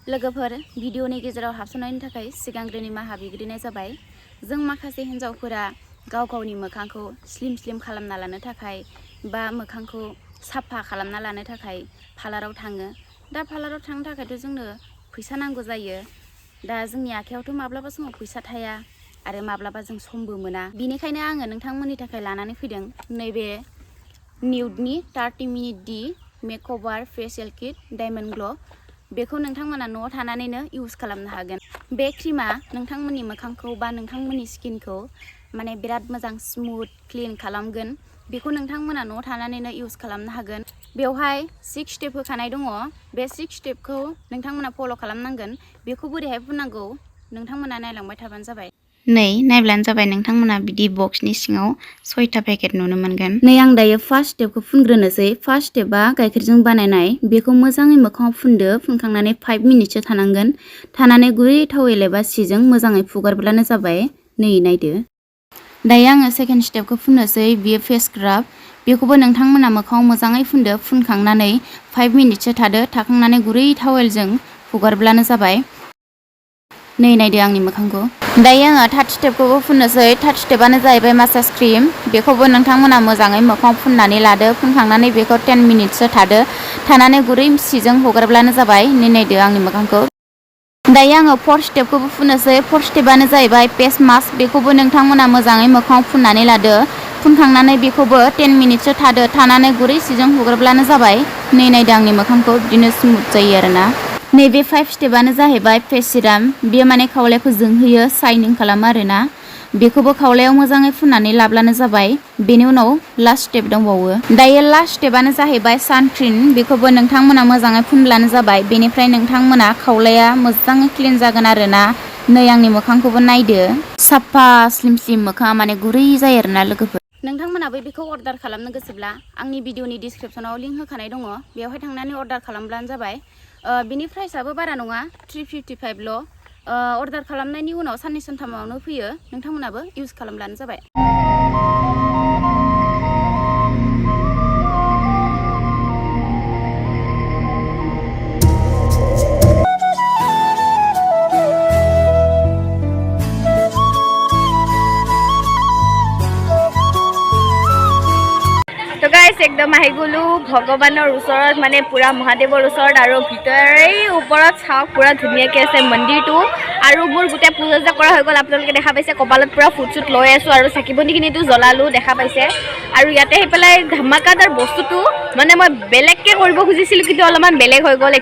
लोगोफोर भिडिअनि गेजेराव हाबसननायनि थाखाय सिगांग्रो निमाहा बिग्रोनाय जाबाय। जों माखासे हिन्जावफोरा गाव गावनि मोखांखौ स्लिम खालामना लानो थाखाय बा मोखांखौ साफा खालामना लानो थाखाय पार्लाराव थाङो। दा पार्लाराव थांनो थाखायथ' जोंनो फैसा नांगौ जायो। दा जोंनि आखायावथ' माब्लाबा समाव फैसा थाया आरो माब्लाबा जों समबो मोना। बिनिखायनो आङो नोंथांमोननि थाखाय लानानै फैदों नैबे निउडनि 30 मिनिट दि मेकअभार फेसियेल किट डायमन्ड ग्ल'। बेखौ नोंथांमोना न'आव थानानैनो इउज खालामनो हागोन। बे क्रिमा नोंथांमोननि मोखांखौ बा नोंथांमोननि स्किनखौ माने बिराद मोजां स्मुथ क्लिन खालामगोन। बेखौ नोंथांमोना न'आव थानानैनो इउज खालामनो हागोन। बेवहाय 6 स्टेप होखानाय दङ। बे 6 स्टेपखौ नोंथांमोना फल' खालामनांगोन। बेखौ बोरैहाय फुननांगौ नोंथांमोना नायलांबाय थाबानो जाबाय। नै नायब्लानो जाबाय, नोंथांमोना बिदि बक्सनि सिङाव 6टा पेकेट नुनो मोनगोन। नै आं दायो फार्स्ट स्टेपखौ फुनग्रोनोसै। फार्स्ट स्टेपआ गाइखेरजों बानायनाय। बेखौ मोजाङै मोखाङाव फुनदो। फुनखांनानै 5 मिनिटसो थानांगोन। थानानै गुरै टावेल एबा सिजों मोजाङै फुगारब्लानो जाबाय। नै नायदो। दायो आङो सेकेन्ड स्टेपखौ फुननोसै। बियो फेस स्क्राब। बेखौबो नोंथांमोना मोखाङाव मोजाङै फुनदो। फुनखांनानै 5 मिनिटसो थादो। थाखांनानै गुरै टावेलजों फुगारब्लानो जाबाय। नै नायदो आंनि मोखांखौ। दायो आङो थार्ड स्टेपखौबो फुननोसै। थार्ड स्टेपआनो जाहैबाय मासाज क्रिम। बेखौबो नोंथांमोना मोजाङै मोखाङाव फुननानै लादो। फुनखांनानै बेखौ 10 मिनिटसो थादो। थानानै गुरै सिजों हुगारब्लानो जाबाय। नै नायदो आंनि मोखांखौ। दायो आङो फोर्थ स्टेपखौबो फुननोसै। फोर्थ स्टेपआनो जाहैबाय फेस मास्क। बेखौबो नोंथांमोना मोजाङै मोखाङाव फुननानै लादो। फुनखांनानै बेखौबो 10 मिनिटसो थादो। थानानै गुरै सिजों हुगारब्लानो जाबाय। नै नायदो आंनि मोखांखौ। बिदिनो स्मुथ जायो आरोना। नैबे 5 स्टेपआनो जाहैबाय फेस सिराम। बेयो माने खावलायखौ जोंहोयो, शाइनिं खालामो आरोना। बेखौबो खावलायाव मोजाङै फुननानै लाब्लानो जाबाय। बेनि उनाव लास्ट स्टेप दंबावो। दायो लास्ट स्टेपआनो जाहैबाय सानस्क्रिन। बेखौबो नोंथांमोना मोजाङै फुनब्लानो जाबाय। बेनिफ्राय नोंथांमोना खावलाया मोजाङै क्लिन जागोन आरोना। नै आंनि मोखांखौबो नायदो। साफा स्लिम मोखाङा माने गुरै जायो आरोना लोगोफोर। नोंथांमोनाबो बेखौ अर्डार खालामनो गोसोब्ला आंनि भिडिअनि डिसक्रिपसनाव लिंक होखानाय दङ। बेवहाय थांनानै अर्डार खालामब्लानो जाबाय। बिनि प्राइसआबो बारा नङा, 355ल'। अर्डार खालामनायनि उनाव साननै सानथामावनो फैयो। नोंथांमोनाबो इउज खालामब्लानो जाबाय। তো গাইছ একদম আহি গ'লো ভগৱানৰ ওচৰত, মানে পুৰা মহাদেৱৰ ওচৰত। আৰু ভিতৰে ওপৰত চাওক পুৰা ধুনীয়াকৈ আছে মন্দিৰটো। আৰু মোৰ গোটেই পূজা কৰা হৈ গ'ল। আপোনালোকে দেখা পাইছে কপালত পুৰা ফুট চুট লৈ আছোঁ। আৰু চাকি বন্তিখিনিতো জ্বলালোঁ, দেখা পাইছে। আৰু ইয়াতে আহি পেলাই ধামাকাদাৰ বস্তুটো মানে মই বেলেগকৈ কৰিব খুজিছিলোঁ, কিন্তু অলপমান বেলেগ হৈ গ'ল।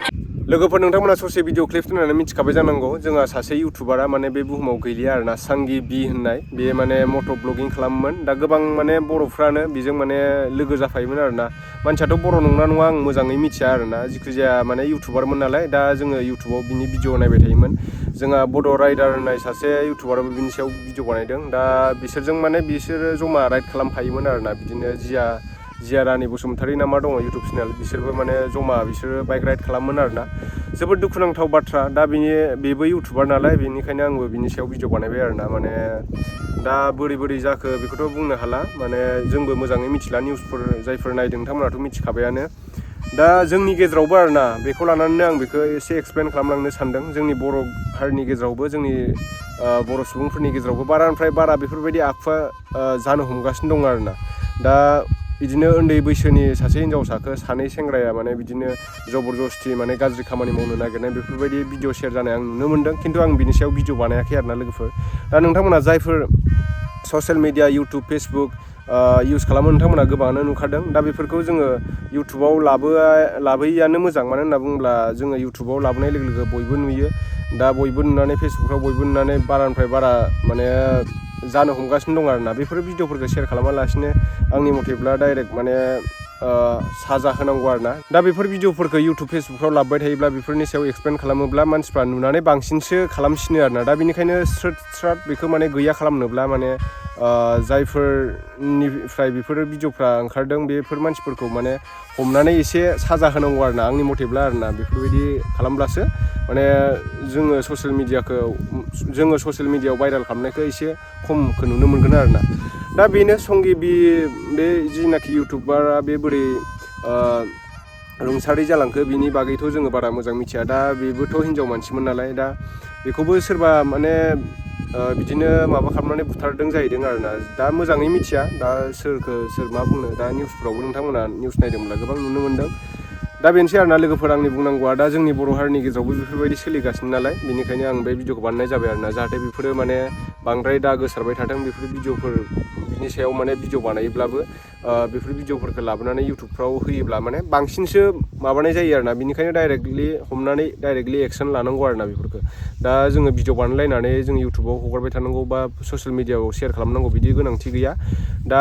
लोगोफोर नोंथांमोना ससे भिडिअ क्लिप्स होननानै मिथिखाबाय जानांगौ। जोंहा सासे इउटुबारा माने बे बुहुमाव गैलिया आरोना, सांगि बि होननाय। बे माने मट' ब्लगिं खालामोमोन। दा गोबां माने बर'फ्रानो बेजों माने लोगो जाफायोमोन आरोना। मानसियाथ' बर' नंना नङा आं मोजाङै मिथिया आरोना। जिखुजाया माने इउटुबारमोन नालाय। दा जोङो इउटुबाव बिनि भिडिअ नायबाय थायोमोन। जोंहा बड' राइडार होननाय सासे इउटुबाराबो बिनि सायाव भिडिअ बानायदों। दा बिसोरजों माने बिसोरो जमा राइड खालामफायोमोन आरोना। बिदिनो जिया रानि बसुमतारी ना मा दङ इउटुब चेनेल, बिसोरबो माने जमा बिसोरो बाइक राइड खालामोन आरोना। जोबोद दुखुनांथाव बाथ्रा। दा बेबो इउटुबार नालाय, बेनिखायनो आंबो बिनि सायाव भिडिअ बानायबाय आरोना। माने दा बोरै जाखो बेखौथ' बुंनो हाला। माने जोंबो मोजाङै मिथिला। निउसफोर जायफोर नायदों नोंथांमोनाथ' मिथिखाबायानो। दा जोंनि गेजेरावबो आरोना, बेखौ लानानैनो आं बेखौ एसे एक्सप्लेन खालामलांनो सानदों। जोंनि बर' हारिनि गेजेरावबो, जोंनि बर' सुबुंफोरनि गेजेरावबो बारानिफ्राय बारा बेफोरबायदि आखुवा जानो हमगासिनो दं आरोना। दा बिदिनो उन्दै बैसोनि सासे हिनजावसाखौ सानै सेंग्राया माने बिदिनो जबरदस्ति माने गाज्रि खामानि मावनो नागिरनाय, बेफोरबायदि भिडिअ शेयार जानाय आं नुनो मोन्दों। खिन्थु आं बिनि सायाव भिडिअ बानायाखै आरोना लोगोफोर। दा नोंथांमोना जायफोर social media YouTube Facebook use खालामो नोंथांमोना गोबाङानो नुखादों। दा बेफोरखौ जोङो इउटुबाव लाबोयैयानो मोजां। मानो होनना बुङोब्ला जोङो इउटुबाव लाबोनाय लोगो लोगो बयबो नुयो। दा बयबो नुनानै फेसबुकफ्राव बयबो नुनानै बारानिफ्राय बारा माने जानो हमगासिनो दं आरोना। बेफोर भिडिअफोरखौ शेयार खालामालासिनो आंनि मथेब्ला डाइरेक्ट माने साजा होनांगौ आरोना। दा बेफोर भिडिअफोरखौ इउटुब फेसबुकफ्राव लाबोबाय थायोब्ला, बेफोरनि सायाव एक्सप्लेन खालामोब्ला मानसिफ्रा नुनानै बांसिनसो खालामसिनो आरोना। दा बेनिखायनो स्राद बेखौ माने गैया खालामनोब्ला माने जायफोरनिफ्राय बेफोर भिडिअफ्रा ओंखारदों बेफोर मानसिफोरखौ माने हमनानै एसे साजा होनांगौ आरोना, आंनि मथेब्ला आरोना। बेफोरबायदि खालामब्लासो माने जोङो ससियेल मिडियायाव भाइरेल खालामनायखौ एसे खमखौ नुनो मोनगोन आरोना। दा बेनो संगि बे जिनाखि इउटुबारा बे बोरै रुंसारि जालांखो बिनि बागैथ' जोङो बारा मोजां मिथिया दा बेबोथ' हिनजाव मानसिमोन नालाय दा बेखौबो सोरबा माने बिदिनो माबा खालामनानै बुथारदों जाहैदों आरोना दा मोजाङै मिथिया दा सोर मा बुंनो दा निउसफ्रावबो नोंथांमोना निउस नायदोंब्ला गोबां नुनो मोन्दों दा बेनोसै आरोना लोगोफोर आंनि बुंनांगौआ दा जोंनि बर' हारिनि गेजेरावबो बेफोरबायदि सोलिगासिनो नालाय बेनिखायनो आं बे भिडिअखौ बानायनाय जाबाय आरोना जाहाथे बेफोरो माने बांद्राय दा गोसारबाय थाथों बेफोर भिडिअफोर बिनि सायाव माने भिडिअ बानायोब्लाबो बेफोर भिडिअफोरखौ लाबोनानै इउटुबफ्राव होयोब्ला माने बांसिनसो माबानाय जायो आरोना बेनिखायनो डाइरेक्टलि एक्सन लानांगौ आरोना बेफोरखौ दा जोङो भिडिअ बानायलायनानै जों इउटुबाव हगारबाय थानांगौ बा ससियेल मिडियाआव शेयार खालामनांगौ बिदि गोनांथि गैया दा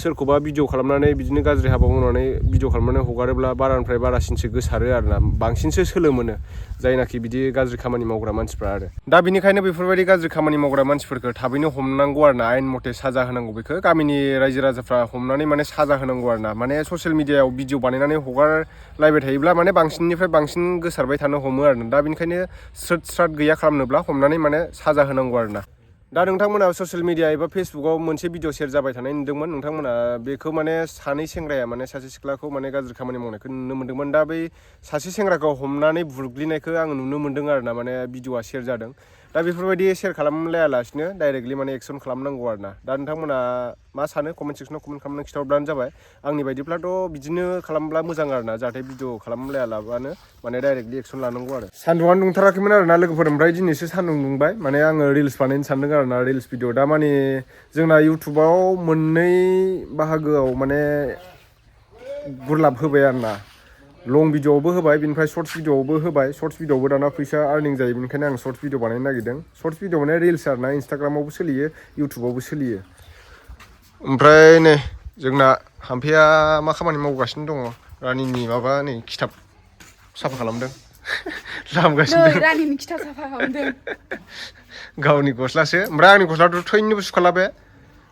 सोरखौबा भिडिअ खालामनानै बिदिनो गाज्रि हाबा मावनानै भिडिअ खालामनानै हगारोब्ला बारानिफ्राय बारासिनसो गोसारो आरोना बांसिनसो सोलो मोनो जायनाखि बिदि गाज्रि खामानि मावग्रा मानसिफ्रा आरो दा बेनिखायनो बेफोरबायदि गाज्रि खामानि मावग्रा मानसिफोरखौ थाबैनो हमनांगौ आरोना आयेन मथे साजा होनांगौ बेखौ गामिनि रायजो राजाफ्रा हमनानै माने साजा होनांगौ आरोना माने ससियेल मिडियाआव भिडिअ बानायनानै हगारलायबाय थायोब्ला माने बांसिननिफ्राय बांसिन गोसारबाय थानो हमो आरोना दा बेनिखायनो स्राद गैया खालामनोब्ला हमनानै माने साजा होनांगौ आरोना दा नोंथांमोना ससियेल मिडिया एबा फेसबुकाव मोनसे भिडिअ शेयार जाबाय थानाय नुदोंमोन नोंथांमोना बेखौ माने सानै सेंग्राया माने सासे सिख्लाखौ माने गाज्रि खामानि मावनायखौ नुनो मोन्दोंमोन दा बै सासे सेंग्राखौ हमनानै बुग्लिनायखौ आङो नुनो मोन्दों आरोना माने भिडिअआ शेयार जादों दा बेफोरबायदि शेयार खालामलायालासिनो डाइरेक्टलि माने एक्सन खालामनांगौ आरोना दा नोंथांमोना मा सानो कमेन्ट सेक्सनाव कमेन्ट खालामनानै खिथाहरब्लानो जाबाय आंनि बायदिब्लाथ' बिदिनो खालामब्ला मोजां आरोना जाहाथे भिडिअ खालामलायालाबानो माने डाइरेक्टलि एक्सन लानांगौ आरो सान्दुङानो दुंथाराखैमोन आरोना लोगोफोर ओमफ्राय दिनैसो सान्दुं दुंबाय माने आङो रिल्स बानायनो सानदों आरोना रिल्स भिडिअ दा माने जोंना इउटुबाव मोननै बाहागोआव माने गुरलाब होबाय आरोना लं भिडिअआवबो होबाय बिनिफ्राय शर्ट्स भिडिअआवबो होबाय शर्ट्स भिडिअआवबो दाना फैसा आर्निं जायो बेनिखायनो आं शर्ट्स भिडिअ बानायनो नागिरदों शर्ट्स भिडिअ माने रिल्स आरोना इन्सटाग्रामावबो सोलियो इउटुबावबो सोलियो ओमफ्राय नै जोंना हाम्फेया मा खामानि मावगासिनो दङ रानिनि माबा नै खिथाब साफा खालामदों लामगासिनो रानिनि खिथाब साफा खालामदों गावनि गस्लासो ओमफ्राय आंनि गस्लाथ' थैनोबो सुखाला बे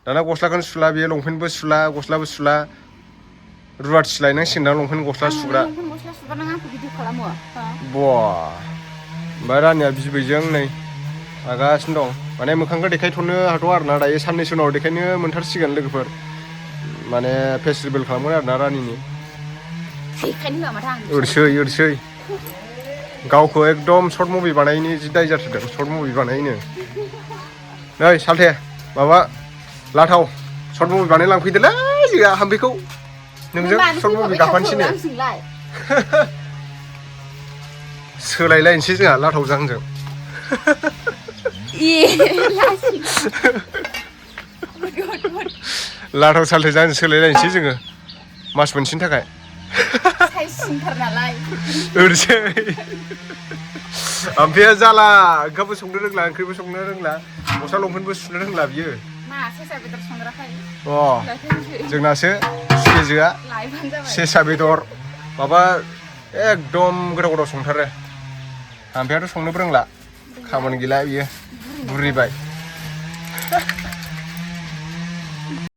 दाना गस्लाखौनो सुला बेयो लंपेन्टबो सुला गस्लाबो सुला रुवाथि लायनांसिगोन दा लंपेन्ट गस्ला सुग्रा बा ओमफ्राय रानिया बिबैजों नै लागासिनो दं माने मोखांखौ देखायथ'नो हाथ'आ आरोना दायो साननैसो उनाव देखायनो मोनथारसिगोन लोगोफोर माने फेस रिभिल खालामगोन आरोना रानिनि ओरसै गावखौ एकदम सर्ट मुभि बानायनि जि दाय जाथारदों सर्ट मुभि बानायनो नै सालथे माबा लाथाव सर्ट मुभि बानाय लांफैदोलै जोंहा हाम्फेखौ नोंजों सर्ट मुभि गाफानोसैनो सोलायलायनोसै जोंहा लाथावजों आंजों लाथाव सालथेजों आंजों सोलायलायनोसै जोङो मास मोनसेनि थाखाय ओरसै हाम्फेया जाला ओंखामबो संनो रोंला ओंख्रिबो संनो रोंला गस्ला लंपेन्टबो सुनो रोंला बियो जोंनासो सुखेजोआ सेसा बेदर माबा एकदम गोदाव संथारो हाम्फेयाथ' संनोबो रोंला खामानि गैला बियो बुरिबाय